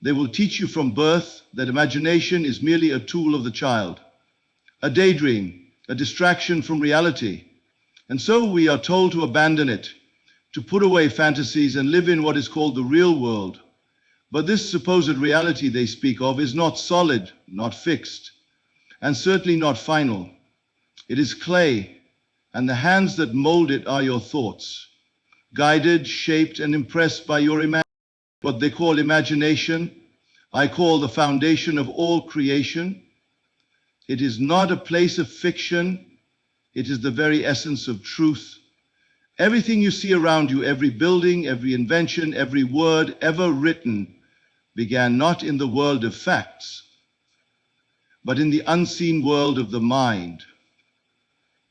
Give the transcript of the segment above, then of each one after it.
They will teach you from birth that imagination is merely a tool of the child, a daydream, a distraction from reality. And so we are told to abandon it, to put away fantasies and live in what is called the real world. But this supposed reality they speak of is not solid, not fixed, and certainly not final. It is clay, and the hands that mold it are your thoughts, guided, shaped, and impressed by your imagination. What they call imagination, I call the foundation of all creation. It is not a place of fiction, it is the very essence of truth. Everything you see around you, every building, every invention, every word ever written, began not in the world of facts, but in the unseen world of the mind.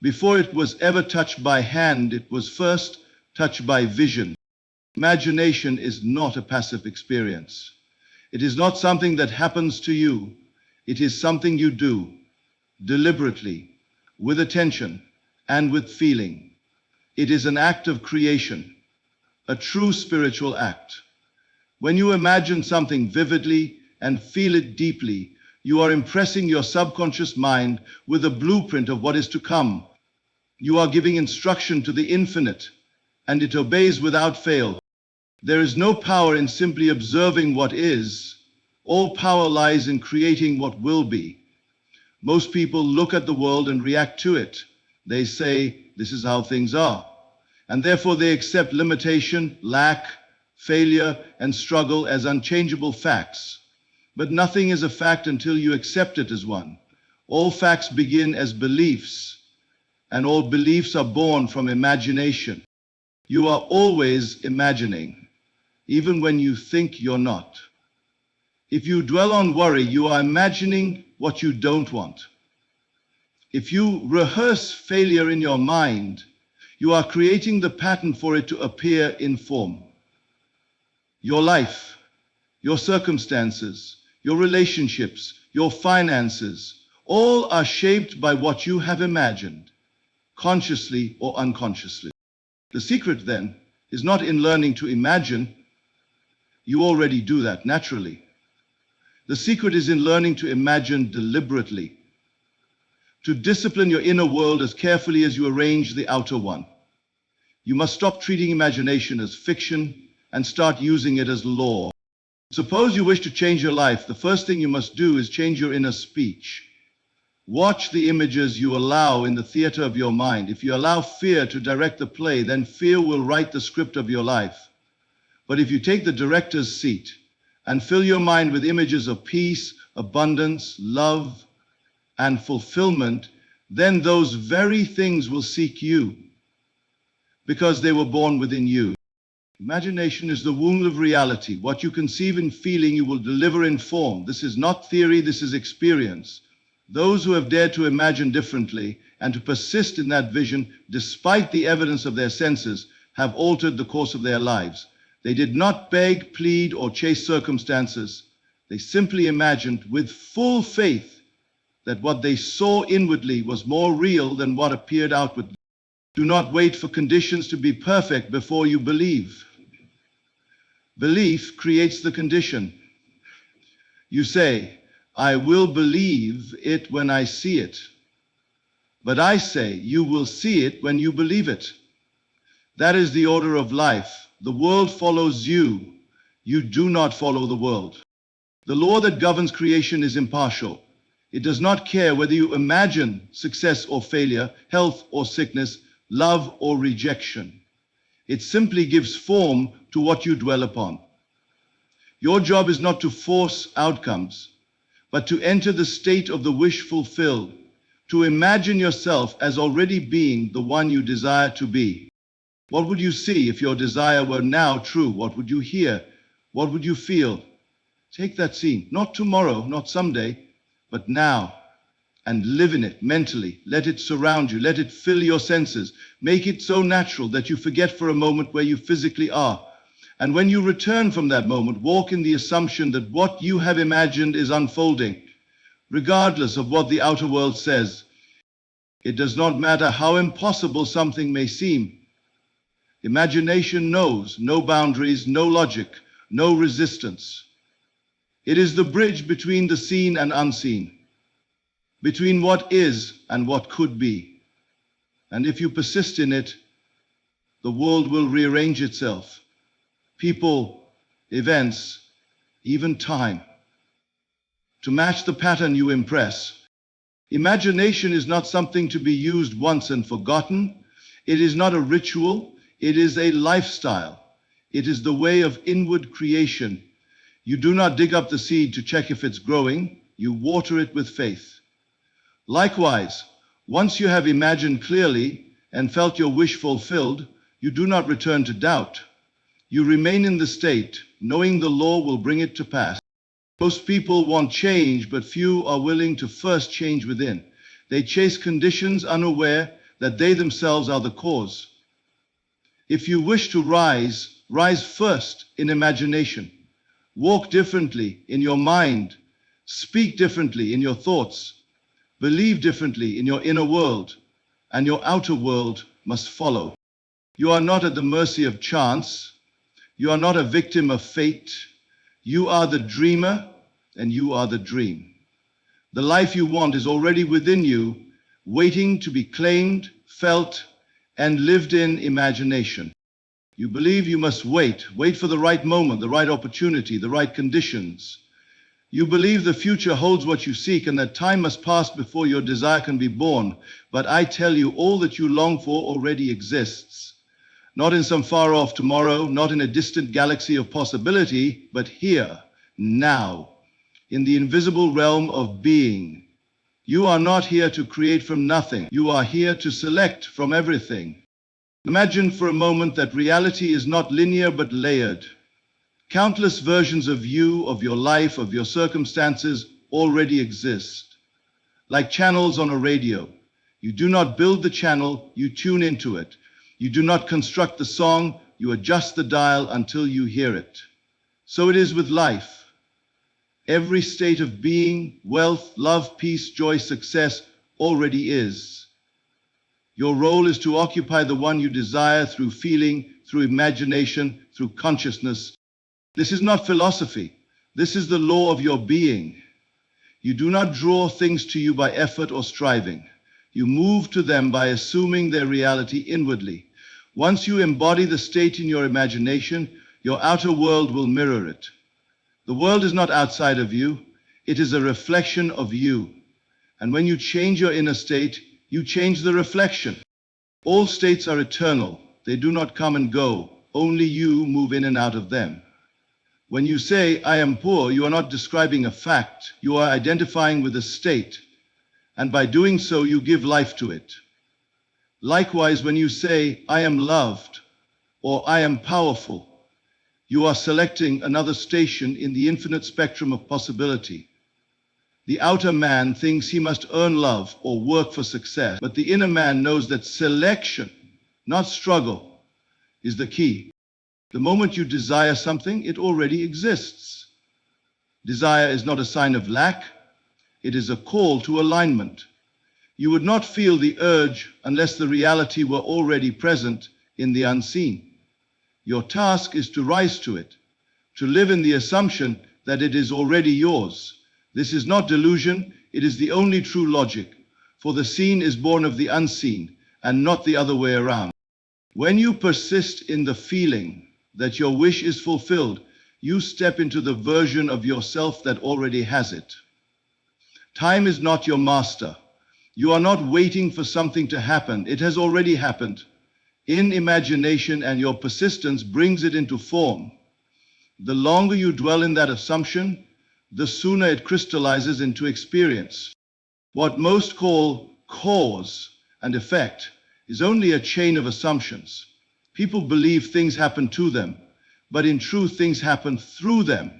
Before it was ever touched by hand, it was first touched by vision. Imagination is not a passive experience. It is not something that happens to you. It is something you do, deliberately, with attention, and with feeling. It is an act of creation, a true spiritual act. When you imagine something vividly and feel it deeply, you are impressing your subconscious mind with a blueprint of what is to come. You are giving instruction to the infinite, and it obeys without fail. There is no power in simply observing what is. All power lies in creating what will be. Most people look at the world and react to it. They say, this is how things are. And therefore they accept limitation, lack, failure, and struggle as unchangeable facts. But nothing is a fact until you accept it as one. All facts begin as beliefs, and all beliefs are born from imagination. You are always imagining, even when you think you're not. If you dwell on worry, you are imagining what you don't want. If you rehearse failure in your mind, you are creating the pattern for it to appear in form. Your life, your circumstances, your relationships, your finances, all are shaped by what you have imagined, consciously or unconsciously. The secret, then, is not in learning to imagine. You already do that naturally. The secret is in learning to imagine deliberately, to discipline your inner world as carefully as you arrange the outer one. You must stop treating imagination as fiction and start using it as law. Suppose you wish to change your life. The first thing you must do is change your inner speech. Watch the images you allow in the theater of your mind. If you allow fear to direct the play, then fear will write the script of your life. But if you take the director's seat and fill your mind with images of peace, abundance, love, and fulfillment, then those very things will seek you because they were born within you. Imagination is the womb of reality. What you conceive in feeling, you will deliver in form. This is not theory, this is experience. Those who have dared to imagine differently and to persist in that vision, despite the evidence of their senses, have altered the course of their lives. They did not beg, plead, or chase circumstances. They simply imagined with full faith that what they saw inwardly was more real than what appeared outwardly. Do not wait for conditions to be perfect before you believe. Belief creates the condition. You say, I will believe it when I see it. But I say, you will see it when you believe it. That is the order of life. The world follows you. You do not follow the world. The law that governs creation is impartial. It does not care whether you imagine success or failure, health or sickness, love or rejection. It simply gives form to what you dwell upon. Your job is not to force outcomes, but to enter the state of the wish fulfilled, to imagine yourself as already being the one you desire to be. What would you see if your desire were now true? What would you hear? What would you feel? Take that scene, not tomorrow, not someday, but now, and live in it mentally. Let it surround you. Let it fill your senses. Make it so natural that you forget for a moment where you physically are. And when you return from that moment, walk in the assumption that what you have imagined is unfolding, regardless of what the outer world says. It does not matter how impossible something may seem. Imagination knows no boundaries, no logic, no resistance. It is the bridge between the seen and unseen, between what is and what could be. And if you persist in it, the world will rearrange itself. People, events, even time, to match the pattern you impress. Imagination is not something to be used once and forgotten. It is not a ritual. It is a lifestyle. It is the way of inward creation. You do not dig up the seed to check if it's growing. You water it with faith. Likewise, once you have imagined clearly and felt your wish fulfilled, you do not return to doubt. You remain in the state, knowing the law will bring it to pass. Most people want change, but few are willing to first change within. They chase conditions unaware that they themselves are the cause. If you wish to rise, rise first in imagination. Walk differently in your mind. Speak differently in your thoughts. Believe differently in your inner world, and your outer world must follow. You are not at the mercy of chance. You are not a victim of fate. You are the dreamer, and you are the dream. The life you want is already within you, waiting to be claimed, felt, and lived in imagination. You believe you must wait for the right moment, the right opportunity, the right conditions. You believe the future holds what you seek and that time must pass before your desire can be born. But I tell you, all that you long for already exists. Not in some far-off tomorrow, not in a distant galaxy of possibility, but here, now, in the invisible realm of being. You are not here to create from nothing. You are here to select from everything. Imagine for a moment that reality is not linear but layered. Countless versions of you, of your life, of your circumstances already exist. Like channels on a radio. You do not build the channel, you tune into it. You do not construct the song, you adjust the dial until you hear it. So it is with life. Every state of being, wealth, love, peace, joy, success already is. Your role is to occupy the one you desire through feeling, through imagination, through consciousness. This is not philosophy. This is the law of your being. You do not draw things to you by effort or striving. You move to them by assuming their reality inwardly. Once you embody the state in your imagination, your outer world will mirror it. The world is not outside of you. It is a reflection of you. And when you change your inner state, you change the reflection. All states are eternal. They do not come and go. Only you move in and out of them. When you say, I am poor, you are not describing a fact. You are identifying with a state. And by doing so, you give life to it. Likewise, when you say, I am loved, or I am powerful, you are selecting another station in the infinite spectrum of possibility. The outer man thinks he must earn love or work for success, but the inner man knows that selection, not struggle, is the key. The moment you desire something, it already exists. Desire is not a sign of lack. It is a call to alignment. You would not feel the urge unless the reality were already present in the unseen. Your task is to rise to it, to live in the assumption that it is already yours. This is not delusion, it is the only true logic, for the seen is born of the unseen and not the other way around. When you persist in the feeling that your wish is fulfilled, you step into the version of yourself that already has it. Time is not your master. You are not waiting for something to happen. It has already happened. In imagination, and your persistence brings it into form. The longer you dwell in that assumption, the sooner it crystallizes into experience. What most call cause and effect is only a chain of assumptions. People believe things happen to them, but in truth things happen through them.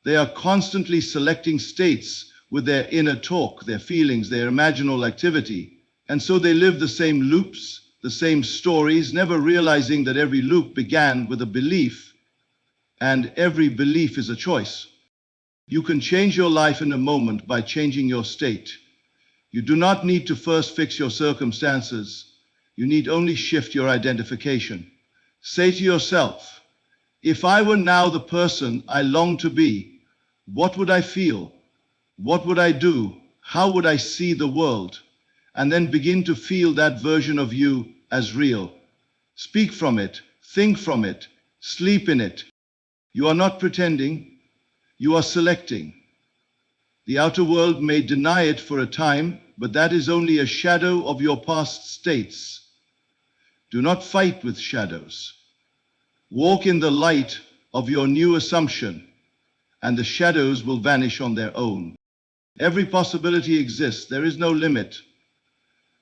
They are constantly selecting states with their inner talk, their feelings, their imaginal activity. And so they live the same loops, the same stories, never realizing that every loop began with a belief, and every belief is a choice. You can change your life in a moment by changing your state. You do not need to first fix your circumstances. You need only shift your identification. Say to yourself, if I were now the person I long to be, What would I feel? What would I do? How would I see the world? And then begin to feel that version of you as real. Speak from it, think from it, sleep in it. You are not pretending, you are selecting. The outer world may deny it for a time, but that is only a shadow of your past states. Do not fight with shadows. Walk in the light of your new assumption, and the shadows will vanish on their own. Every possibility exists. There is no limit.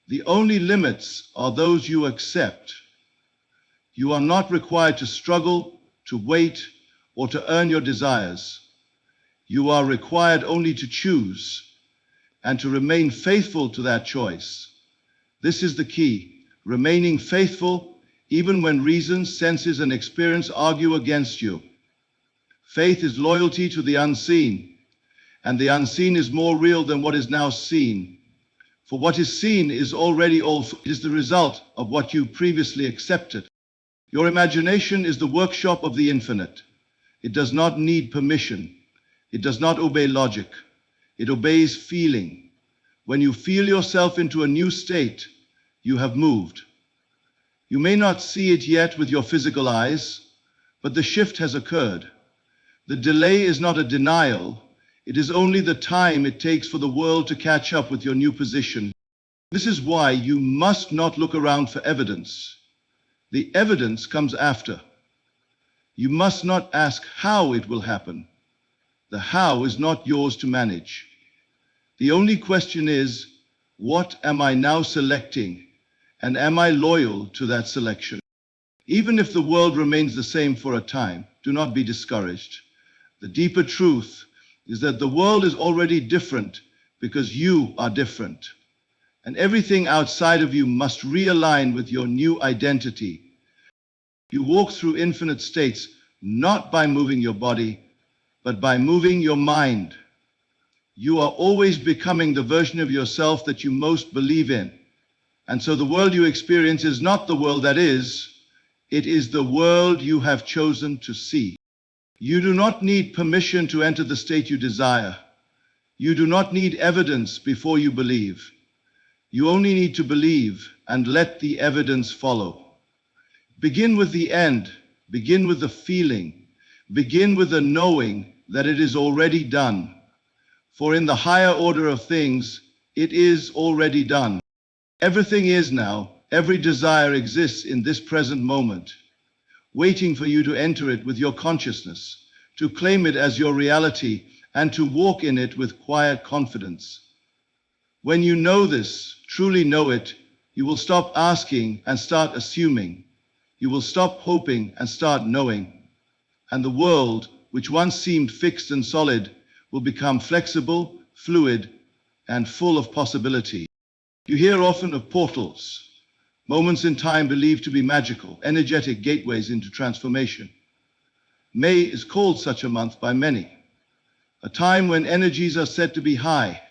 The only limits are those you accept. You are not required to struggle, to wait, or to earn your desires. You are required only to choose and to remain faithful to that choice. This is the key, remaining faithful even when reason, senses, and experience argue against you. Faith is loyalty to the unseen, and the unseen is more real than what is now seen. For what is seen is already is the result of what you previously accepted. Your imagination is the workshop of the infinite. It does not need permission. It does not obey logic. It obeys feeling. When you feel yourself into a new state, you have moved. You may not see it yet with your physical eyes, but the shift has occurred. The delay is not a denial. It is only the time it takes for the world to catch up with your new position. This is why you must not look around for evidence. The evidence comes after. You must not ask how it will happen. The how is not yours to manage. The only question is, what am I now selecting? And am I loyal to that selection? Even if the world remains the same for a time, do not be discouraged. The deeper truth is that the world is already different because you are different. And everything outside of you must realign with your new identity. You walk through infinite states not by moving your body, but by moving your mind. You are always becoming the version of yourself that you most believe in. And so the world you experience is not the world that is, it is the world you have chosen to see. You do not need permission to enter the state you desire. You do not need evidence before you believe. You only need to believe and let the evidence follow. Begin with the end. Begin with the feeling. Begin with the knowing that it is already done. For in the higher order of things, it is already done. Everything is now. Every desire exists in this present moment, waiting for you to enter it with your consciousness, to claim it as your reality, and to walk in it with quiet confidence. When you know this, truly know it, you will stop asking and start assuming. You will stop hoping and start knowing. And the world, which once seemed fixed and solid, will become flexible, fluid, and full of possibility. You hear often of portals, moments in time believed to be magical, energetic gateways into transformation. May is called such a month by many, a time when energies are said to be high,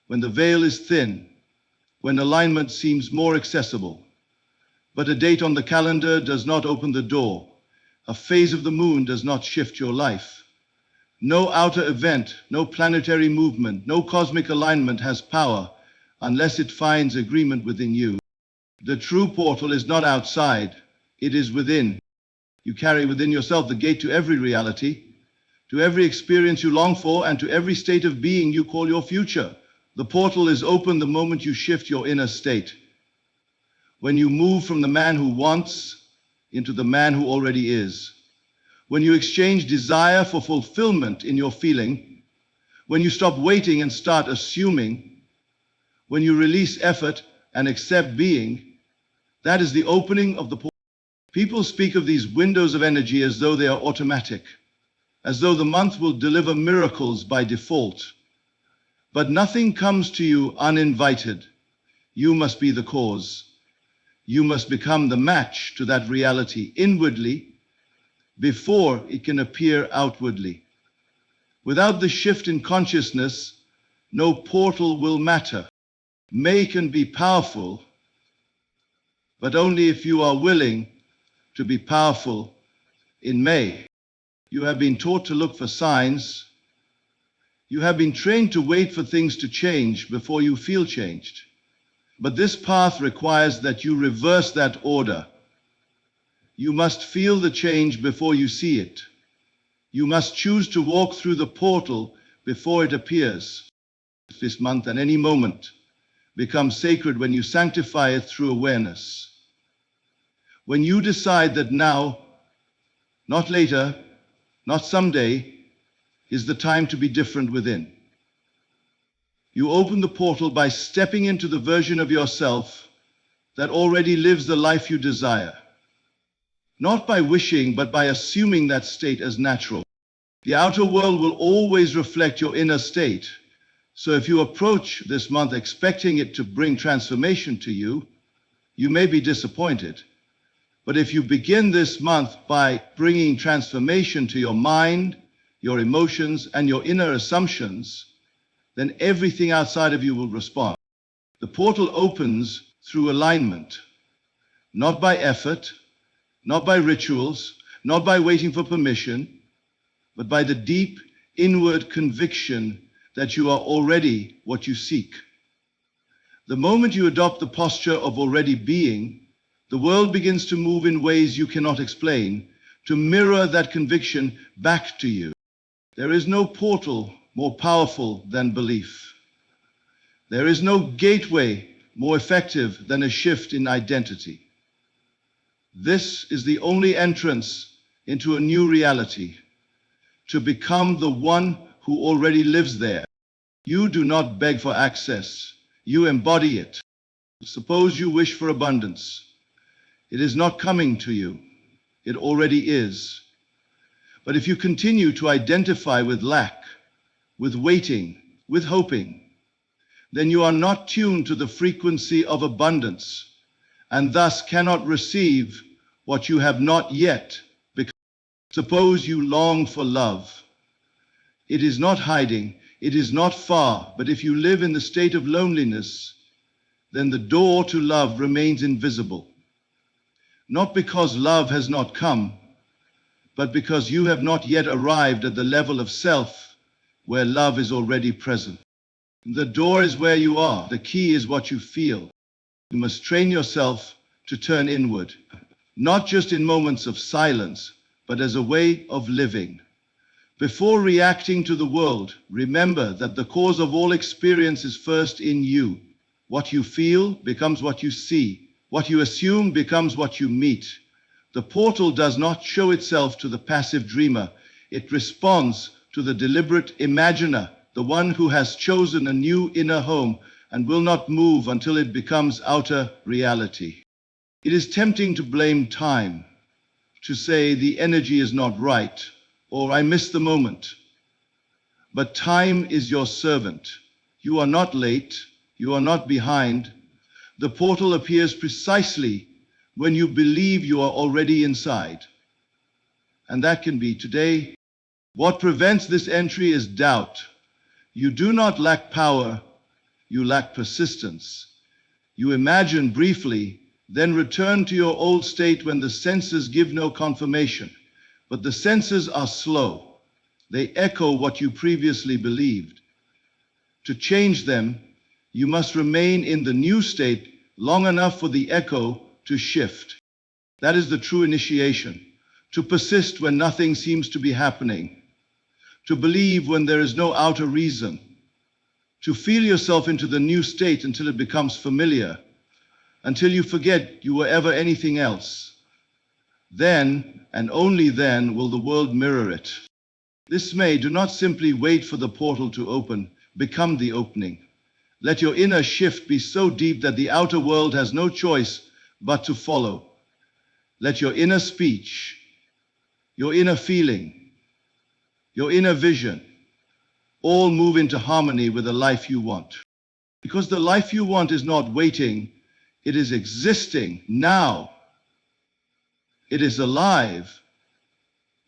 when the veil is thin, when alignment seems more accessible. But a date on the calendar does not open the door. A phase of the moon does not shift your life. No outer event, no planetary movement, no cosmic alignment has power unless it finds agreement within you. The true portal is not outside, it is within. You carry within yourself the gate to every reality, to every experience you long for, and to every state of being you call your future. The portal is open the moment you shift your inner state. When you move from the man who wants into the man who already is. When you exchange desire for fulfillment in your feeling. When you stop waiting and start assuming. When you release effort and accept being. That is the opening of the portal. People speak of these windows of energy as though they are automatic, as though the month will deliver miracles by default. But nothing comes to you uninvited. You must be the cause. You must become the match to that reality inwardly before it can appear outwardly. Without the shift in consciousness, no portal will matter. May can be powerful, but only if you are willing to be powerful in May. You have been taught to look for signs, You have been trained to wait for things to change before you feel changed. But this path requires that you reverse that order. You must feel the change before you see it. You must choose to walk through the portal before it appears. This month and any moment becomes sacred when you sanctify it through awareness. When you decide that now, not later, not someday, is the time to be different within. You open the portal by stepping into the version of yourself that already lives the life you desire. Not by wishing, but by assuming that state as natural. The outer world will always reflect your inner state. So if you approach this month expecting it to bring transformation to you, you may be disappointed. But if you begin this month by bringing transformation to your mind, your emotions, and your inner assumptions, then everything outside of you will respond. The portal opens through alignment, not by effort, not by rituals, not by waiting for permission, but by the deep inward conviction that you are already what you seek. The moment you adopt the posture of already being, the world begins to move in ways you cannot explain, to mirror that conviction back to you. There is no portal more powerful than belief. There is no gateway more effective than a shift in identity. This is the only entrance into a new reality, to become the one who already lives there. You do not beg for access, you embody it. Suppose you wish for abundance. It is not coming to you, it already is. But if you continue to identify with lack, with waiting, with hoping, then you are not tuned to the frequency of abundance, and thus cannot receive what you have not yet become. Suppose you long for love. It is not hiding, it is not far, but if you live in the state of loneliness, then the door to love remains invisible. Not because love has not come, but because you have not yet arrived at the level of self where love is already present. The door is where you are. The key is what you feel. You must train yourself to turn inward, not just in moments of silence, but as a way of living. Before reacting to the world, remember that the cause of all experience is first in you. What you feel becomes what you see. What you assume becomes what you meet. The portal does not show itself to the passive dreamer. It responds to the deliberate imaginer, the one who has chosen a new inner home and will not move until it becomes outer reality. It is tempting to blame time, to say the energy is not right, or I missed the moment. But time is your servant. You are not late, you are not behind. The portal appears precisely when you believe you are already inside. And that can be today. What prevents this entry is doubt. You do not lack power, you lack persistence. You imagine briefly, then return to your old state when the senses give no confirmation. But the senses are slow. They echo what you previously believed. To change them, you must remain in the new state long enough for the echo to shift. That is the true initiation. To persist when nothing seems to be happening. To believe when there is no outer reason. To feel yourself into the new state until it becomes familiar, until you forget you were ever anything else. Then, and only then, will the world mirror it. This May, do not simply wait for the portal to open, become the opening. Let your inner shift be so deep that the outer world has no choice but to follow. Let your inner speech, your inner feeling, your inner vision, all move into harmony with the life you want. Because the life you want is not waiting, it is existing now. It is alive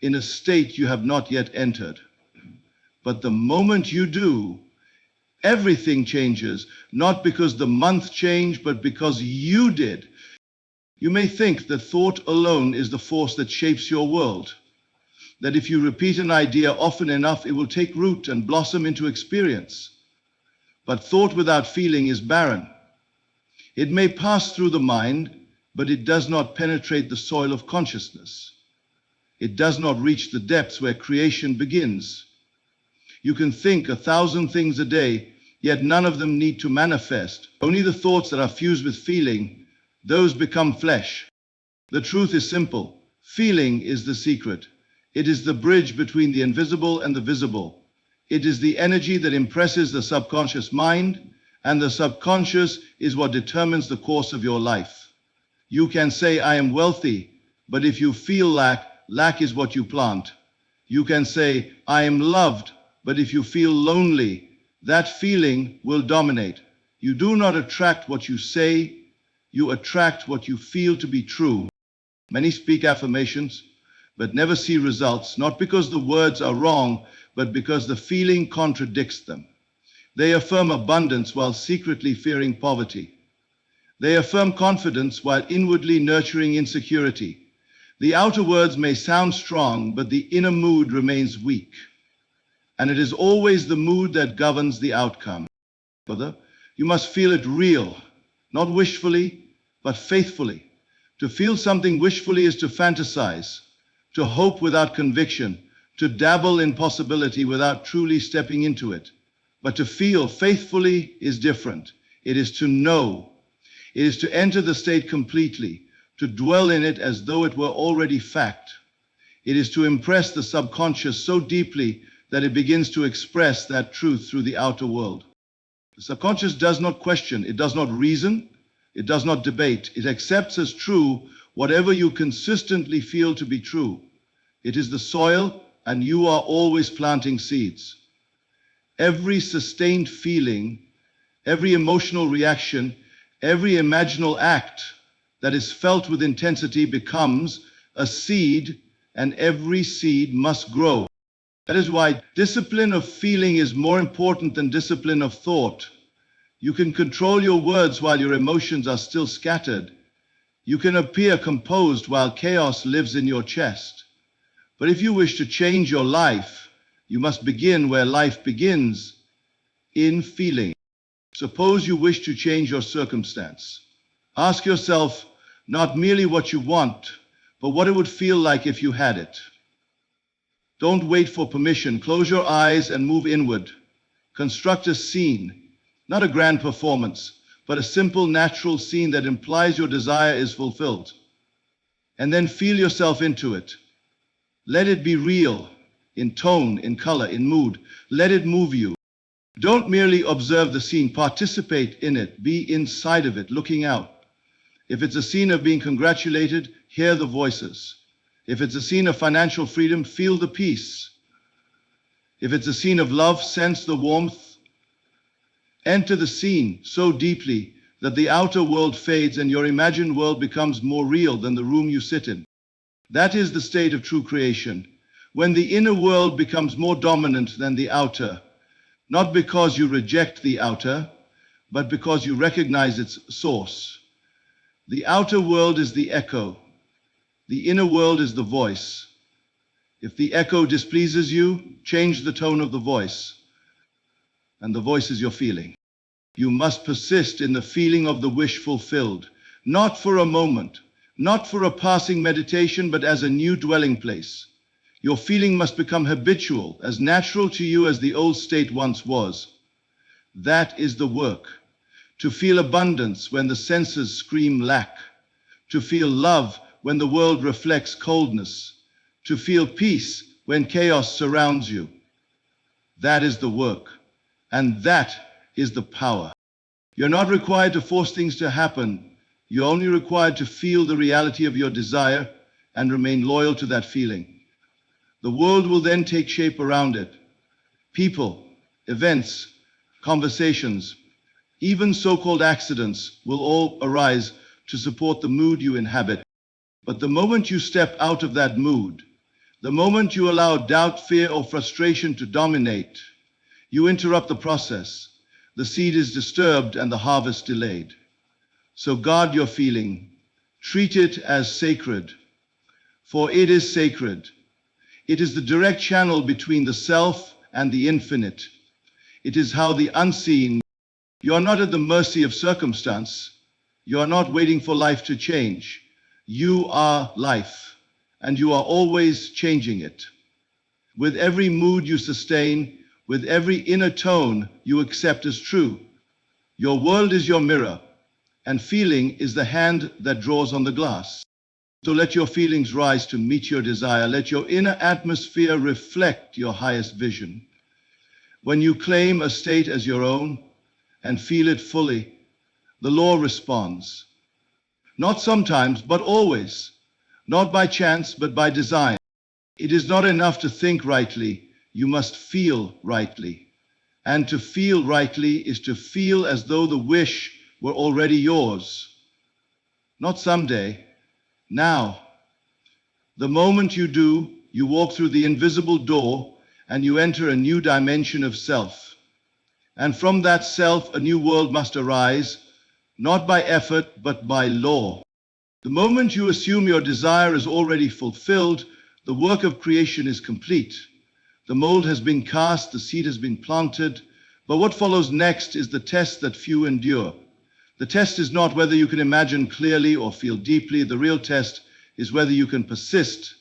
in a state you have not yet entered. But the moment you do, everything changes, not because the month changed, but because you did. You may think that thought alone is the force that shapes your world. that if you repeat an idea often enough, it will take root and blossom into experience. But thought without feeling is barren. It may pass through the mind, but it does not penetrate the soil of consciousness. It does not reach the depths where creation begins. You can think 1,000 things a day, yet none of them need to manifest. Only the thoughts that are fused with feeling, those become flesh. The truth is simple. Feeling is the secret. It is the bridge between the invisible and the visible. It is the energy that impresses the subconscious mind, and the subconscious is what determines the course of your life. You can say, I am wealthy, but if you feel lack, lack is what you plant. You can say, I am loved, but if you feel lonely, that feeling will dominate. You do not attract what you say, you attract what you feel to be true. Many speak affirmations, but never see results, not because the words are wrong, but because the feeling contradicts them. They affirm abundance while secretly fearing poverty. They affirm confidence while inwardly nurturing insecurity. The outer words may sound strong, but the inner mood remains weak. And it is always the mood that governs the outcome. Further, you must feel it real, not wishfully, but faithfully. To feel something wishfully is to fantasize, to hope without conviction, to dabble in possibility without truly stepping into it. But to feel faithfully is different. It is to know. It is to enter the state completely, to dwell in it as though it were already fact. It is to impress the subconscious so deeply that it begins to express that truth through the outer world. The subconscious does not question, it does not reason, it does not debate. It accepts as true whatever you consistently feel to be true. It is the soil, and you are always planting seeds. Every sustained feeling, every emotional reaction, every imaginal act that is felt with intensity becomes a seed, and every seed must grow. That is why discipline of feeling is more important than discipline of thought. You can control your words while your emotions are still scattered. You can appear composed while chaos lives in your chest. But if you wish to change your life, you must begin where life begins, in feeling. Suppose you wish to change your circumstance. Ask yourself not merely what you want, but what it would feel like if you had it. Don't wait for permission. Close your eyes and move inward. Construct a scene, not a grand performance, but a simple, natural scene that implies your desire is fulfilled. And then feel yourself into it. Let it be real, in tone, in color, in mood. Let it move you. Don't merely observe the scene, participate in it, be inside of it, looking out. If it's a scene of being congratulated, hear the voices. If it's a scene of financial freedom, feel the peace. If it's a scene of love, sense the warmth. Enter the scene so deeply that the outer world fades and your imagined world becomes more real than the room you sit in. That is the state of true creation, when the inner world becomes more dominant than the outer, not because you reject the outer, but because you recognize its source. The outer world is the echo. The inner world is the voice. If the echo displeases you, change the tone of the voice, and the voice is your feeling. You must persist in the feeling of the wish fulfilled, not for a moment, not for a passing meditation, but as a new dwelling place. Your feeling must become habitual, as natural to you as the old state once was. That is the work. To feel abundance when the senses scream lack. To feel love when the world reflects coldness. To feel peace when chaos surrounds you. That is the work. And that is the power. You're not required to force things to happen. You're only required to feel the reality of your desire and remain loyal to that feeling. The world will then take shape around it. People, events, conversations, even so-called accidents will all arise to support the mood you inhabit. But the moment you step out of that mood, the moment you allow doubt, fear, or frustration to dominate, you interrupt the process. The seed is disturbed and the harvest delayed. So guard your feeling. Treat it as sacred, for it is sacred. It is the direct channel between the self and the infinite. It is how the unseen. You are not at the mercy of circumstance. You are not waiting for life to change. You are life, and you are always changing it. With every mood you sustain, with every inner tone you accept as true, your world is your mirror, and feeling is the hand that draws on the glass. So let your feelings rise to meet your desire. Let your inner atmosphere reflect your highest vision. When you claim a state as your own and feel it fully, the law responds. Not sometimes, but always. Not by chance, but by design. It is not enough to think rightly. You must feel rightly. And to feel rightly is to feel as though the wish were already yours. Not someday. Now. The moment you do, you walk through the invisible door and you enter a new dimension of self. And from that self, a new world must arise, not by effort, but by law. The moment you assume your desire is already fulfilled, the work of creation is complete. The mold has been cast, the seed has been planted, but what follows next is the test that few endure. The test is not whether you can imagine clearly or feel deeply. The real test is whether you can persist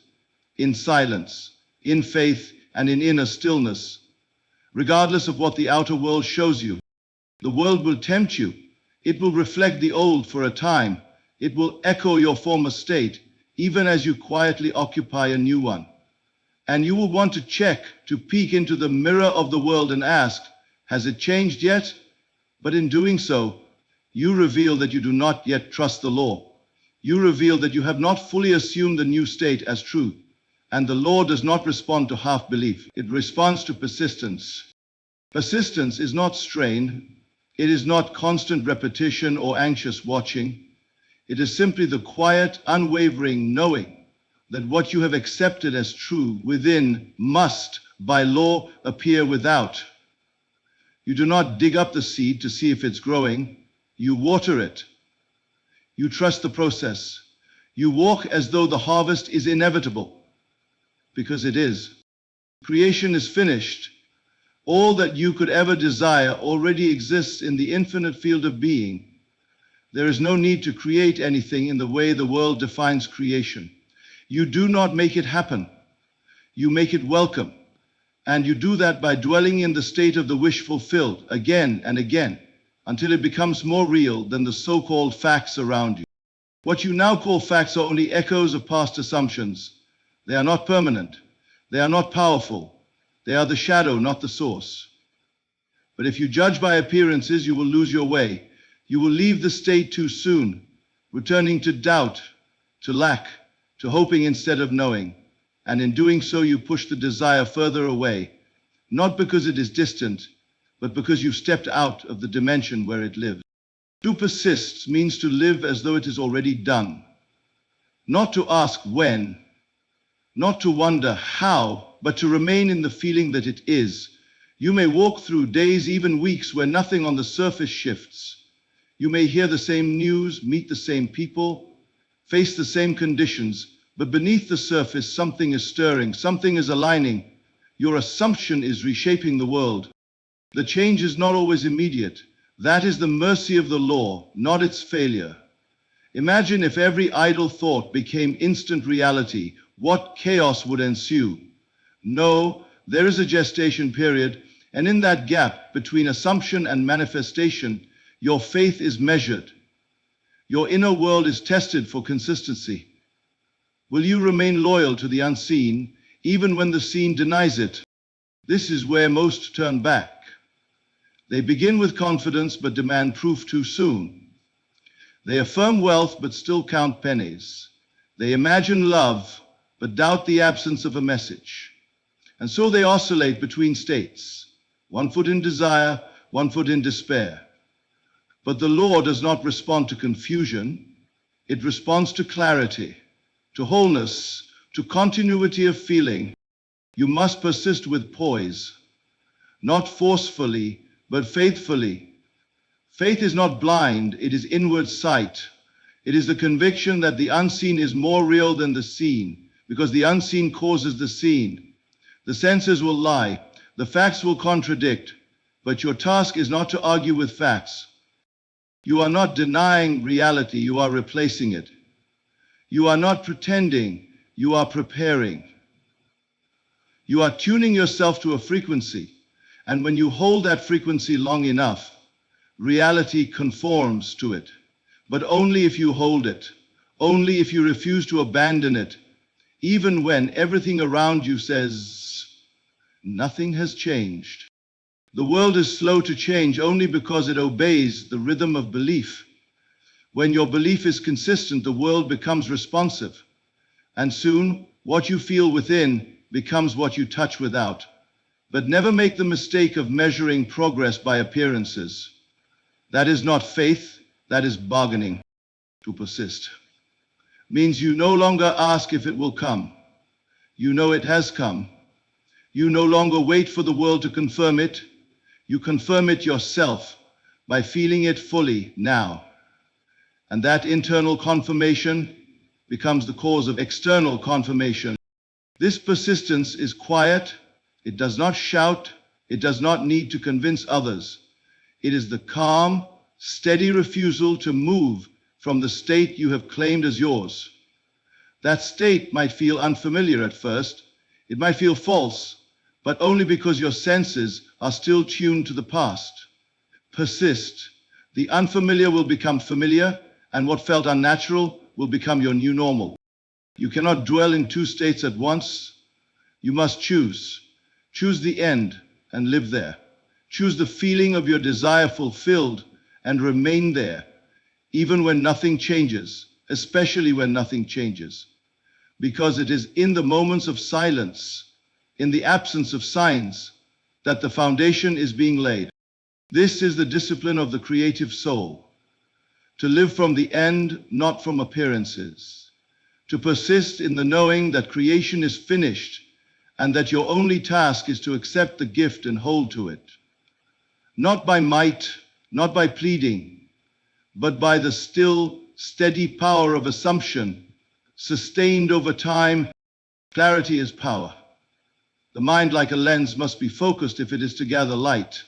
in silence, in faith, and in inner stillness, regardless of what the outer world shows you. The world will tempt you. It will reflect the old for a time. It will echo your former state, even as you quietly occupy a new one. And you will want to check, to peek into the mirror of the world and ask, has it changed yet? But in doing so, you reveal that you do not yet trust the law. You reveal that you have not fully assumed the new state as truth. And the law does not respond to half belief. It responds to persistence. Persistence is not strain. It is not constant repetition or anxious watching. It is simply the quiet, unwavering knowing that what you have accepted as true within must, by law, appear without. You do not dig up the seed to see if it's growing. You water it. You trust the process. You walk as though the harvest is inevitable, because it is. Creation is finished. All that you could ever desire already exists in the infinite field of being. There is no need to create anything in the way the world defines creation. You do not make it happen. You make it welcome. And you do that by dwelling in the state of the wish fulfilled again and again, until it becomes more real than the so-called facts around you. What you now call facts are only echoes of past assumptions. They are not permanent. They are not powerful. They are the shadow, not the source. But if you judge by appearances, you will lose your way. You will leave the state too soon, returning to doubt, to lack, to hoping instead of knowing. And in doing so, you push the desire further away, not because it is distant, but because you've stepped out of the dimension where it lives. To persist means to live as though it is already done, not to ask when, not to wonder how, but to remain in the feeling that it is. You may walk through days, even weeks, where nothing on the surface shifts. You may hear the same news, meet the same people, face the same conditions, but beneath the surface, something is stirring, something is aligning. Your assumption is reshaping the world. The change is not always immediate. That is the mercy of the law, not its failure. Imagine if every idle thought became instant reality, what chaos would ensue. No, there is a gestation period, and in that gap between assumption and manifestation, your faith is measured. Your inner world is tested for consistency. Will you remain loyal to the unseen, even when the seen denies it? This is where most turn back. They begin with confidence but demand proof too soon. They affirm wealth but still count pennies. They imagine love but doubt the absence of a message. And so they oscillate between states, one foot in desire, one foot in despair. But the law does not respond to confusion. It responds to clarity, to wholeness, to continuity of feeling. You must persist with poise, not forcefully, but faithfully. Faith is not blind, it is inward sight. It is the conviction that the unseen is more real than the seen, because the unseen causes the seen. The senses will lie, the facts will contradict, but your task is not to argue with facts. You are not denying reality, you are replacing it. You are not pretending, you are preparing. You are tuning yourself to a frequency, and when you hold that frequency long enough, reality conforms to it. But only if you hold it, only if you refuse to abandon it, even when everything around you says, nothing has changed. The world is slow to change only because it obeys the rhythm of belief. When your belief is consistent, the world becomes responsive. And soon, what you feel within becomes what you touch without. But never make the mistake of measuring progress by appearances. That is not faith, that is bargaining. To persist means you no longer ask if it will come. You know it has come. You no longer wait for the world to confirm it. You confirm it yourself by feeling it fully now. And that internal confirmation becomes the cause of external confirmation. This persistence is quiet. It does not shout. It does not need to convince others. It is the calm, steady refusal to move from the state you have claimed as yours. That state might feel unfamiliar at first. It might feel false, but only because your senses are still tuned to the past. Persist. The unfamiliar will become familiar, and what felt unnatural will become your new normal. You cannot dwell in two states at once. You must choose. Choose the end and live there. Choose the feeling of your desire fulfilled and remain there, even when nothing changes, especially when nothing changes. Because it is in the moments of silence, in the absence of signs, that the foundation is being laid. This is the discipline of the creative soul. To live from the end, not from appearances. To persist in the knowing that creation is finished and that your only task is to accept the gift and hold to it. Not by might, not by pleading, but by the still, steady power of assumption, sustained over time. Clarity is power. The mind, like a lens, must be focused if it is to gather light.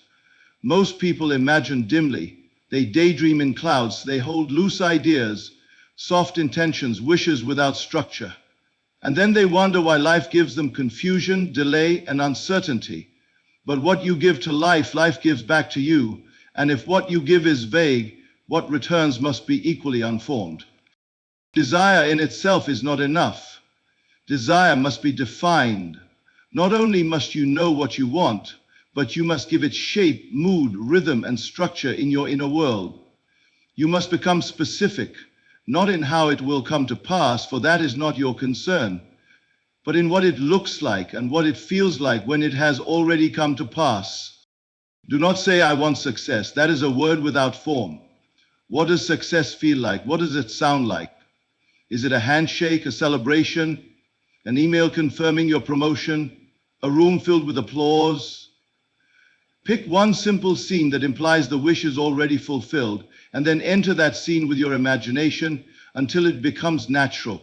Most people imagine dimly. They daydream in clouds. They hold loose ideas, soft intentions, wishes without structure. And then they wonder why life gives them confusion, delay, and uncertainty. But what you give to life, life gives back to you. And if what you give is vague, what returns must be equally unformed. Desire in itself is not enough. Desire must be defined. Not only must you know what you want, but you must give it shape, mood, rhythm, and structure in your inner world. You must become specific, not in how it will come to pass, for that is not your concern, but in what it looks like and what it feels like when it has already come to pass. Do not say, I want success. That is a word without form. What does success feel like? What does it sound like? Is it a handshake, a celebration, an email confirming your promotion, a room filled with applause? Pick one simple scene that implies the wish is already fulfilled, and then enter that scene with your imagination until it becomes natural.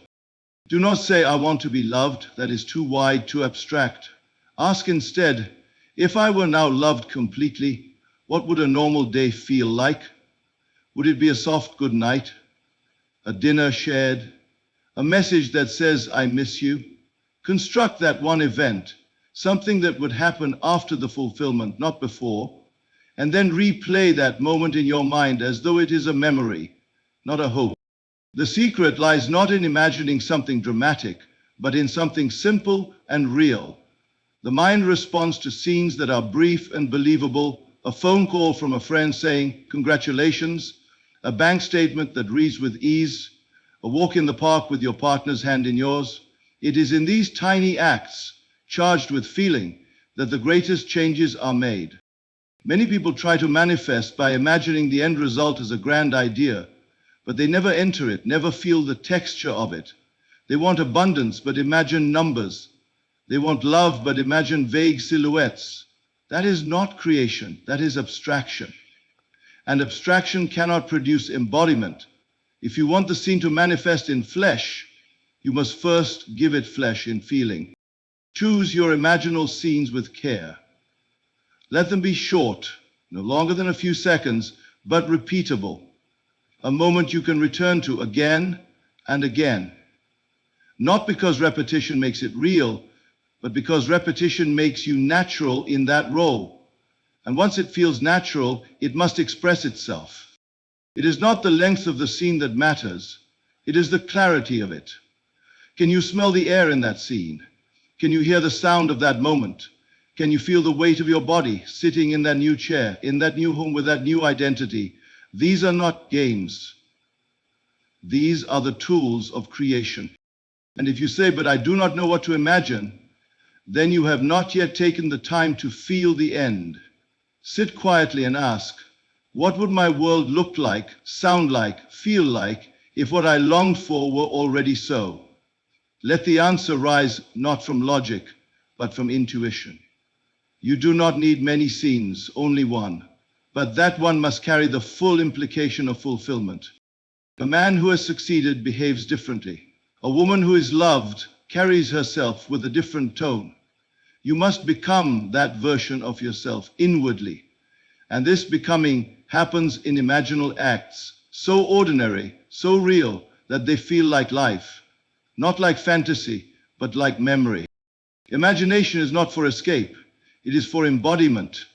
Do not say, I want to be loved. That is too wide, too abstract. Ask instead, if I were now loved completely, what would a normal day feel like? Would it be a soft good night, a dinner shared, a message that says, I miss you? Construct that one event, something that would happen after the fulfillment, not before, and then replay that moment in your mind as though it is a memory, not a hope. The secret lies not in imagining something dramatic, but in something simple and real. The mind responds to scenes that are brief and believable, a phone call from a friend saying, congratulations, a bank statement that reads with ease, a walk in the park with your partner's hand in yours. It is in these tiny acts, charged with feeling, that the greatest changes are made. Many people try to manifest by imagining the end result as a grand idea, but they never enter it, never feel the texture of it. They want abundance, but imagine numbers. They want love, but imagine vague silhouettes. That is not creation, that is abstraction. And abstraction cannot produce embodiment. If you want the scene to manifest in flesh, you must first give it flesh in feeling. Choose your imaginal scenes with care. Let them be short, no longer than a few seconds, but repeatable. A moment you can return to again and again. Not because repetition makes it real, but because repetition makes you natural in that role. And once it feels natural, it must express itself. It is not the length of the scene that matters, it is the clarity of it. Can you smell the air in that scene? Can you hear the sound of that moment? Can you feel the weight of your body sitting in that new chair, in that new home with that new identity? These are not games. These are the tools of creation. And if you say, but I do not know what to imagine, then you have not yet taken the time to feel the end. Sit quietly and ask, what would my world look like, sound like, feel like, if what I longed for were already so? Let the answer rise not from logic, but from intuition. You do not need many scenes, only one, but that one must carry the full implication of fulfillment. A man who has succeeded behaves differently. A woman who is loved carries herself with a different tone. You must become that version of yourself inwardly, and this becoming happens in imaginal acts, so ordinary, so real, that they feel like life. Not like fantasy, but like memory. Imagination is not for escape, it is for embodiment.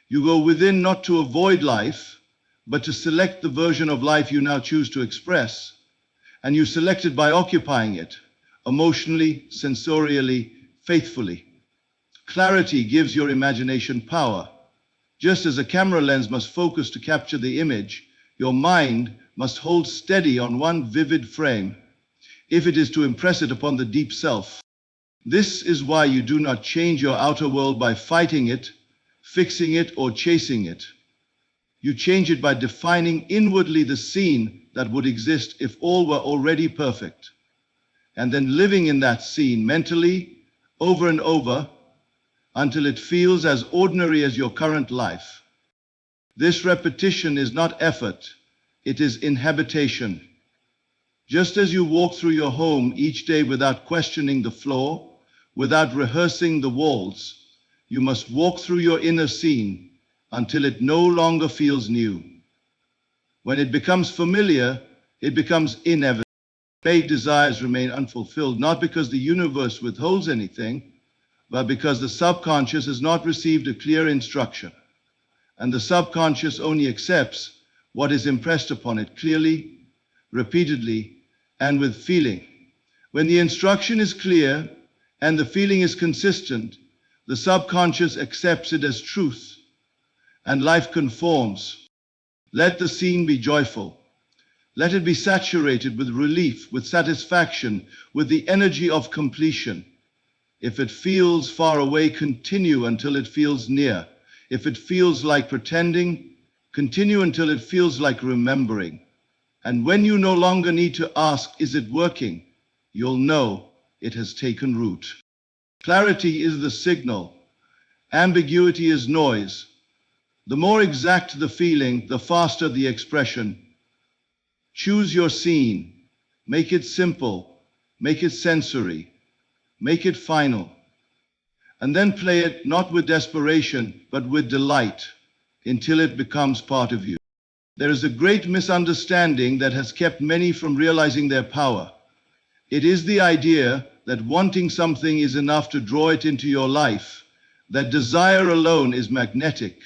You go within not to avoid life, but to select the version of life you now choose to express. And you select it by occupying it, emotionally, sensorially, faithfully. Clarity gives your imagination power. Just as a camera lens must focus to capture the image, your mind must hold steady on one vivid frame, if it is to impress it upon the deep self. This is why you do not change your outer world by fighting it, fixing it, or chasing it. You change it by defining inwardly the scene that would exist if all were already perfect, and then living in that scene mentally, over and over, until it feels as ordinary as your current life. This repetition is not effort, it is inhabitation. Just as you walk through your home each day without questioning the floor, without rehearsing the walls, you must walk through your inner scene until it no longer feels new. When it becomes familiar, it becomes inevitable. Vague desires remain unfulfilled, not because the universe withholds anything, but because the subconscious has not received a clear instruction. And the subconscious only accepts what is impressed upon it clearly, repeatedly, and with feeling. When the instruction is clear and the feeling is consistent, the subconscious accepts it as truth, and life conforms. Let the scene be joyful. Let it be saturated with relief, with satisfaction, with the energy of completion. If it feels far away, continue until it feels near. If it feels like pretending, continue until it feels like remembering. And when you no longer need to ask, is it working? You'll know it has taken root. Clarity is the signal. Ambiguity is noise. The more exact the feeling, the faster the expression. Choose your scene. Make it simple. Make it sensory. Make it final. And then play it not with desperation, but with delight, until it becomes part of you. There is a great misunderstanding that has kept many from realizing their power. It is the idea that wanting something is enough to draw it into your life, that desire alone is magnetic,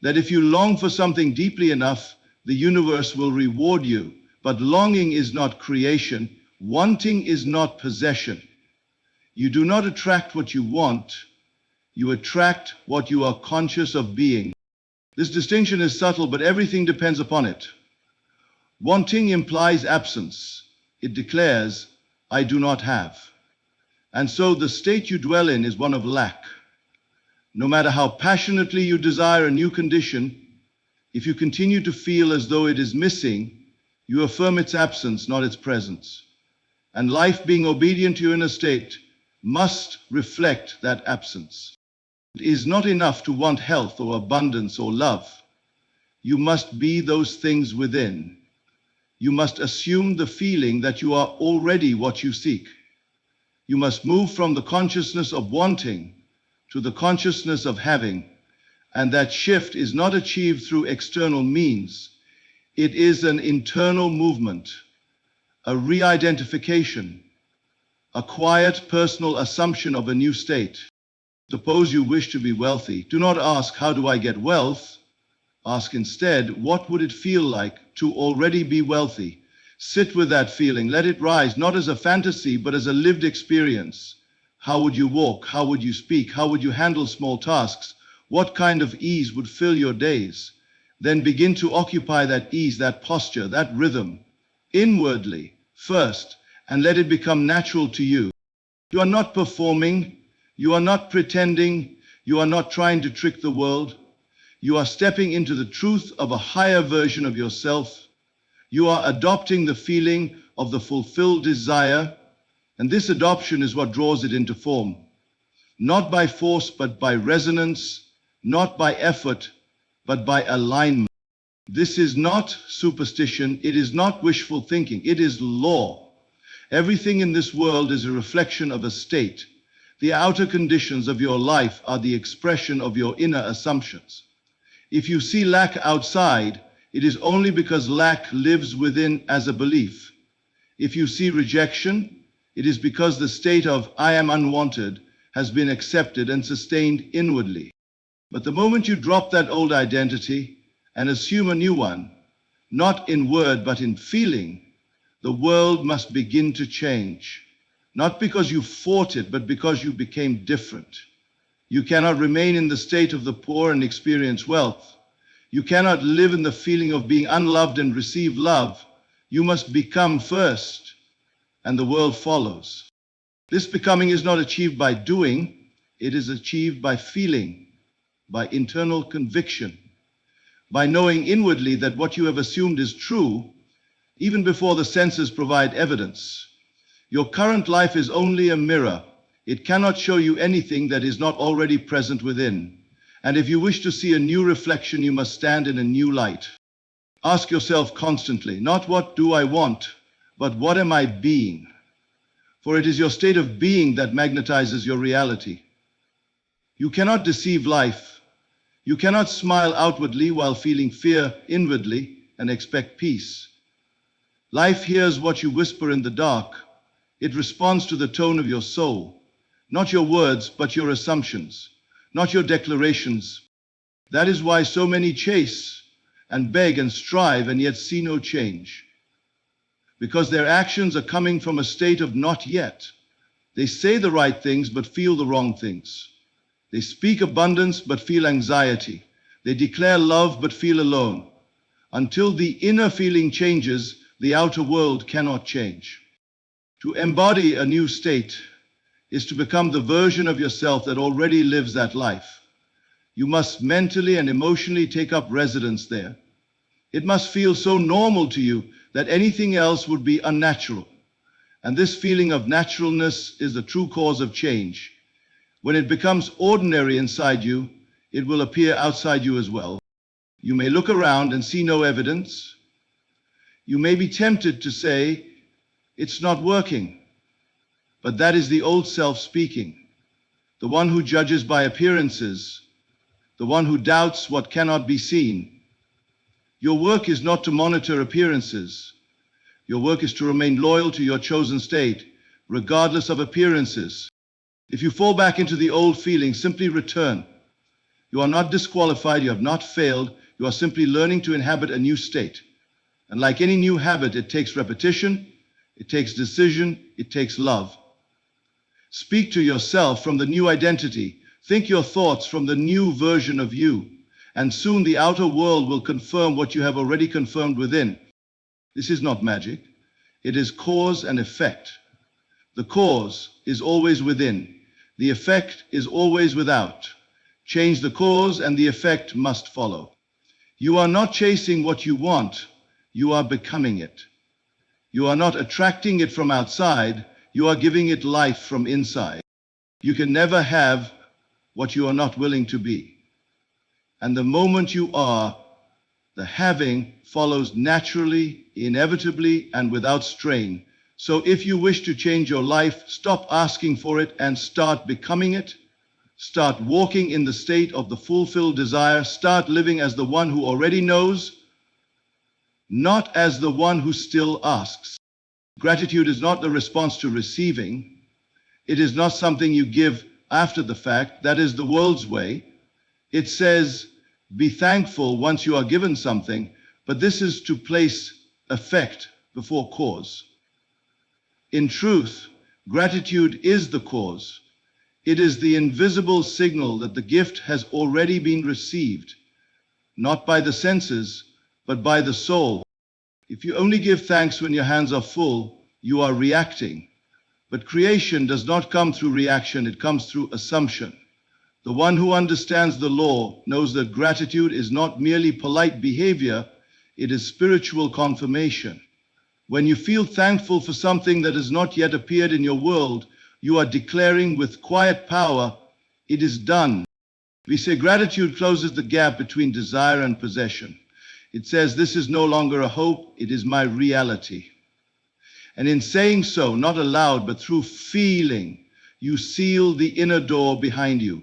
that if you long for something deeply enough, the universe will reward you. But longing is not creation, wanting is not possession. You do not attract what you want, you attract what you are conscious of being. This distinction is subtle, but everything depends upon it. Wanting implies absence. It declares, I do not have. And so the state you dwell in is one of lack. No matter how passionately you desire a new condition, if you continue to feel as though it is missing, you affirm its absence, not its presence. And life, being obedient to your inner state, must reflect that absence. It is not enough to want health or abundance or love. You must be those things within. You must assume the feeling that you are already what you seek. You must move from the consciousness of wanting to the consciousness of having, and that shift is not achieved through external means. It is an internal movement, a re-identification, a quiet personal assumption of a new state. Suppose you wish to be wealthy. Do not ask, how do I get wealth? Ask instead, what would it feel like to already be wealthy? Sit with that feeling. Let it rise, not as a fantasy, but as a lived experience. How would you walk? How would you speak? How would you handle small tasks? What kind of ease would fill your days? Then begin to occupy that ease, that posture, that rhythm, inwardly first, and let it become natural to you. You are not performing. You are not pretending. You are not trying to trick the world. You are stepping into the truth of a higher version of yourself. You are adopting the feeling of the fulfilled desire, and this adoption is what draws it into form. Not by force, but by resonance, not by effort, but by alignment. This is not superstition, it is not wishful thinking, it is law. Everything in this world is a reflection of a state. The outer conditions of your life are the expression of your inner assumptions. If you see lack outside, it is only because lack lives within as a belief. If you see rejection, it is because the state of I am unwanted has been accepted and sustained inwardly. But the moment you drop that old identity and assume a new one, not in word but in feeling, the world must begin to change. Not because you fought it, but because you became different. You cannot remain in the state of the poor and experience wealth. You cannot live in the feeling of being unloved and receive love. You must become first, and the world follows. This becoming is not achieved by doing, it is achieved by feeling, by internal conviction, by knowing inwardly that what you have assumed is true, even before the senses provide evidence. Your current life is only a mirror. It cannot show you anything that is not already present within. And if you wish to see a new reflection, you must stand in a new light. Ask yourself constantly, not what do I want, but what am I being? For it is your state of being that magnetizes your reality. You cannot deceive life. You cannot smile outwardly while feeling fear inwardly and expect peace. Life hears what you whisper in the dark. It responds to the tone of your soul, not your words, but your assumptions, not your declarations. That is why so many chase and beg and strive and yet see no change. Because their actions are coming from a state of not yet. They say the right things but feel the wrong things. They speak abundance but feel anxiety. They declare love but feel alone. Until the inner feeling changes, the outer world cannot change. To embody a new state is to become the version of yourself that already lives that life. You must mentally and emotionally take up residence there. It must feel so normal to you that anything else would be unnatural. And this feeling of naturalness is the true cause of change. When it becomes ordinary inside you, it will appear outside you as well. You may look around and see no evidence. You may be tempted to say, it's not working. But that is the old self speaking, the one who judges by appearances, the one who doubts what cannot be seen. Your work is not to monitor appearances. Your work is to remain loyal to your chosen state, regardless of appearances. If you fall back into the old feeling, simply return. You are not disqualified, you have not failed, you are simply learning to inhabit a new state. And like any new habit, it takes repetition, it takes decision, it takes love. Speak to yourself from the new identity. Think your thoughts from the new version of you. And soon the outer world will confirm what you have already confirmed within. This is not magic. It is cause and effect. The cause is always within. The effect is always without. Change the cause and the effect must follow. You are not chasing what you want. You are becoming it. You are not attracting it from outside. You are giving it life from inside. You can never have what you are not willing to be. And the moment you are, the having follows naturally, inevitably, and without strain. So if you wish to change your life, stop asking for it and start becoming it. Start walking in the state of the fulfilled desire. Start living as the one who already knows, not as the one who still asks. Gratitude is not the response to receiving. It is not something you give after the fact. That is the world's way. It says, be thankful once you are given something, but this is to place effect before cause. In truth, gratitude is the cause. It is the invisible signal that the gift has already been received, not by the senses, but by the soul. If you only give thanks when your hands are full, you are reacting. But creation does not come through reaction, it comes through assumption. The one who understands the law knows that gratitude is not merely polite behavior, it is spiritual confirmation. When you feel thankful for something that has not yet appeared in your world, you are declaring with quiet power, it is done. We say gratitude closes the gap between desire and possession. It says this is no longer a hope, it is my reality. And in saying so, not aloud, but through feeling, you seal the inner door behind you.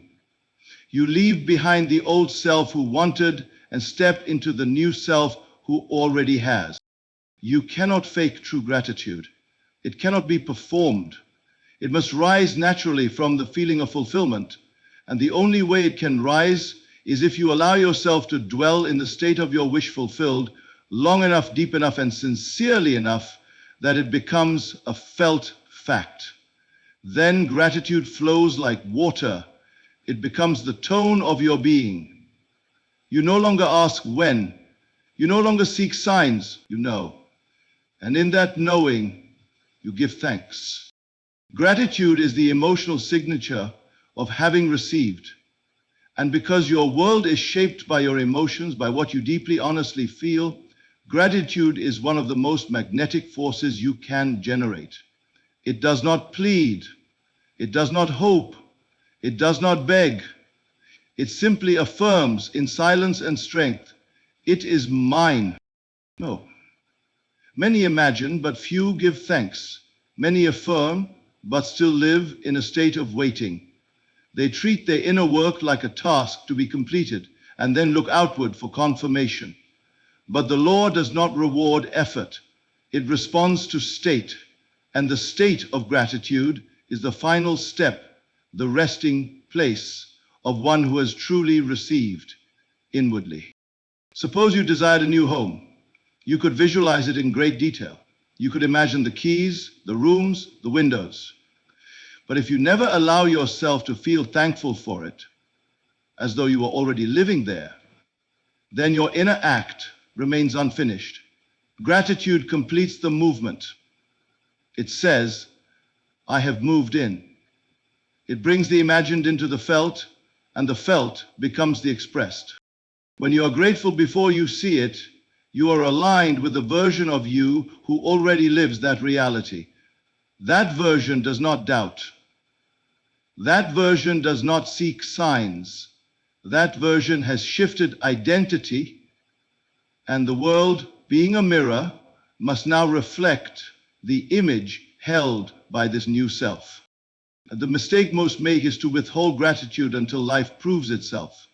You leave behind the old self who wanted and step into the new self who already has. You cannot fake true gratitude. It cannot be performed. It must rise naturally from the feeling of fulfillment. And the only way it can rise is if you allow yourself to dwell in the state of your wish fulfilled long enough, deep enough, and sincerely enough that it becomes a felt fact. Then gratitude flows like water. It becomes the tone of your being. You no longer ask when. You no longer seek signs, you know. And in that knowing, you give thanks. Gratitude is the emotional signature of having received. And because your world is shaped by your emotions, by what you deeply, honestly feel, gratitude is one of the most magnetic forces you can generate. It does not plead. It does not hope. It does not beg. It simply affirms in silence and strength, it is mine. No. Many imagine, but few give thanks. Many affirm, but still live in a state of waiting. They treat their inner work like a task to be completed and then look outward for confirmation. But the law does not reward effort. It responds to state, and the state of gratitude is the final step, the resting place of one who has truly received inwardly. Suppose you desired a new home. You could visualize it in great detail. You could imagine the keys, the rooms, the windows. But if you never allow yourself to feel thankful for it, as though you were already living there, then your inner act remains unfinished. Gratitude completes the movement. It says, I have moved in. It brings the imagined into the felt, and the felt becomes the expressed. When you are grateful before you see it, you are aligned with the version of you who already lives that reality. That version does not doubt. That version does not seek signs. That version has shifted identity, and the world, being a mirror, must now reflect the image held by this new self. The mistake most make is to withhold gratitude until life proves itself.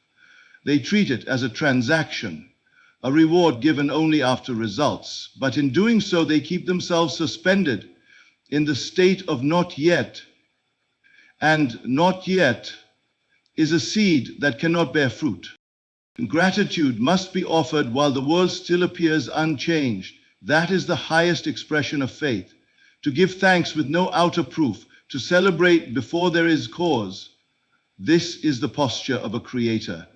They treat it as a transaction, a reward given only after results. But in doing so, they keep themselves suspended in the state of not yet. And not yet is a seed that cannot bear fruit. Gratitude must be offered while the world still appears unchanged. That is the highest expression of faith. To give thanks with no outer proof, to celebrate before there is cause. This is the posture of a creator.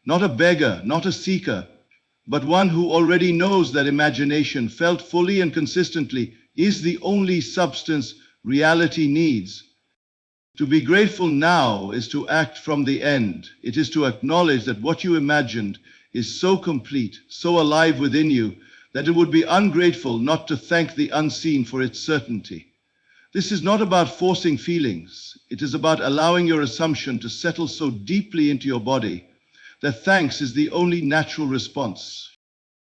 Not a beggar, not a seeker, but one who already knows that imagination, felt fully and consistently, is the only substance reality needs. To be grateful now is to act from the end. It is to acknowledge that what you imagined is so complete, so alive within you, that it would be ungrateful not to thank the unseen for its certainty. This is not about forcing feelings. It is about allowing your assumption to settle so deeply into your body that thanks is the only natural response.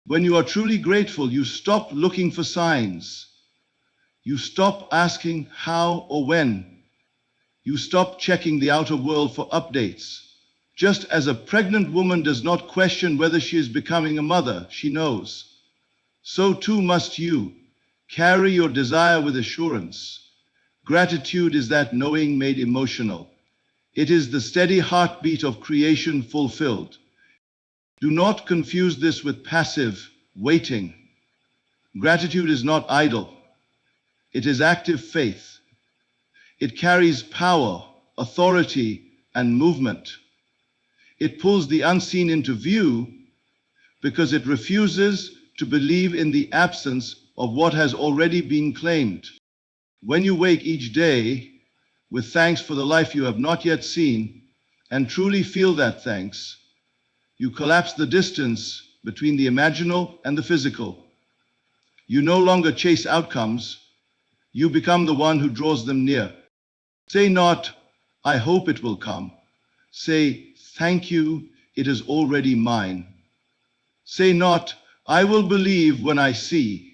When you are truly grateful, you stop looking for signs. You stop asking how or when. You stop checking the outer world for updates. Just as a pregnant woman does not question whether she is becoming a mother, she knows. So too must you. Carry your desire with assurance. Gratitude is that knowing made emotional. It is the steady heartbeat of creation fulfilled. Do not confuse this with passive waiting. Gratitude is not idle. It is active faith. It carries power, authority, and movement. It pulls the unseen into view because it refuses to believe in the absence of what has already been claimed. When you wake each day with thanks for the life you have not yet seen and truly feel that thanks, you collapse the distance between the imaginal and the physical. You no longer chase outcomes. You become the one who draws them near. Say not, I hope it will come. Say, thank you, it is already mine. Say not, I will believe when I see.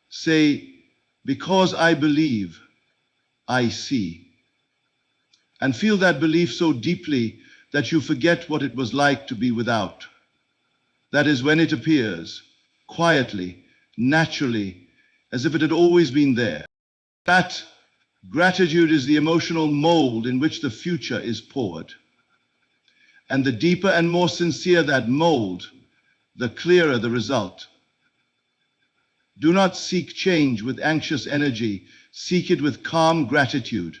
Say, because I believe, I see. And feel that belief so deeply that you forget what it was like to be without. That is when it appears, quietly, naturally, as if it had always been there. That gratitude is the emotional mold in which the future is poured. And the deeper and more sincere that mold, the clearer the result. Do not seek change with anxious energy. Seek it with calm gratitude,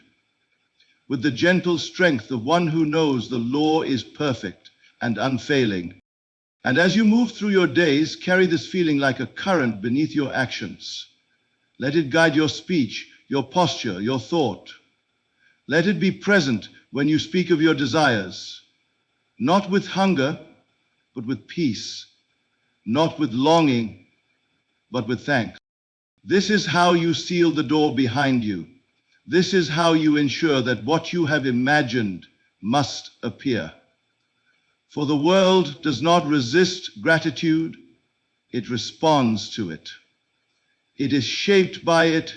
with the gentle strength of one who knows the law is perfect and unfailing. And as you move through your days, carry this feeling like a current beneath your actions. Let it guide your speech, your posture, your thought. Let it be present when you speak of your desires, not with hunger, but with peace, not with longing, but with thanks. This is how you seal the door behind you. This is how you ensure that what you have imagined must appear. For the world does not resist gratitude, it responds to it. It is shaped by it.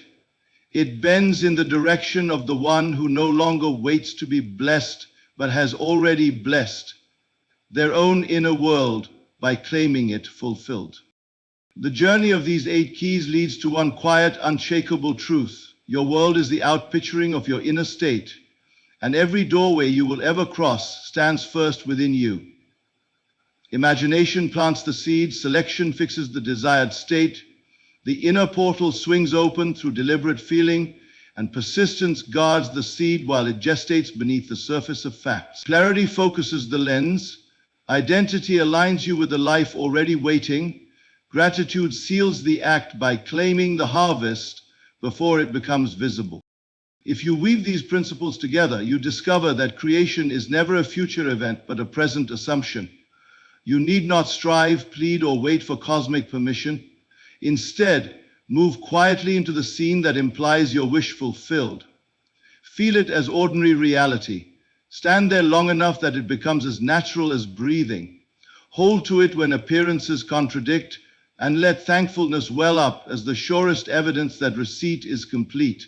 It bends in the direction of the one who no longer waits to be blessed, but has already blessed their own inner world by claiming it fulfilled. The journey of these 8 keys leads to one quiet, unshakable truth. Your world is the outpicturing of your inner state, and every doorway you will ever cross stands first within you. Imagination plants the seed, selection fixes the desired state, the inner portal swings open through deliberate feeling, and persistence guards the seed while it gestates beneath the surface of facts. Clarity focuses the lens, identity aligns you with the life already waiting, gratitude seals the act by claiming the harvest before it becomes visible. If you weave these principles together, you discover that creation is never a future event but a present assumption. You need not strive, plead, or wait for cosmic permission. Instead, move quietly into the scene that implies your wish fulfilled. Feel it as ordinary reality. Stand there long enough that it becomes as natural as breathing. Hold to it when appearances contradict, and let thankfulness well up as the surest evidence that receipt is complete.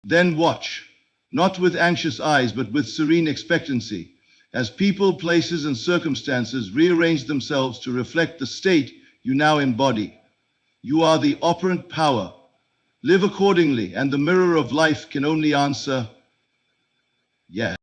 Then watch, not with anxious eyes, but with serene expectancy, as people, places, and circumstances rearrange themselves to reflect the state you now embody. You are the operant power. Live accordingly, and the mirror of life can only answer, yes.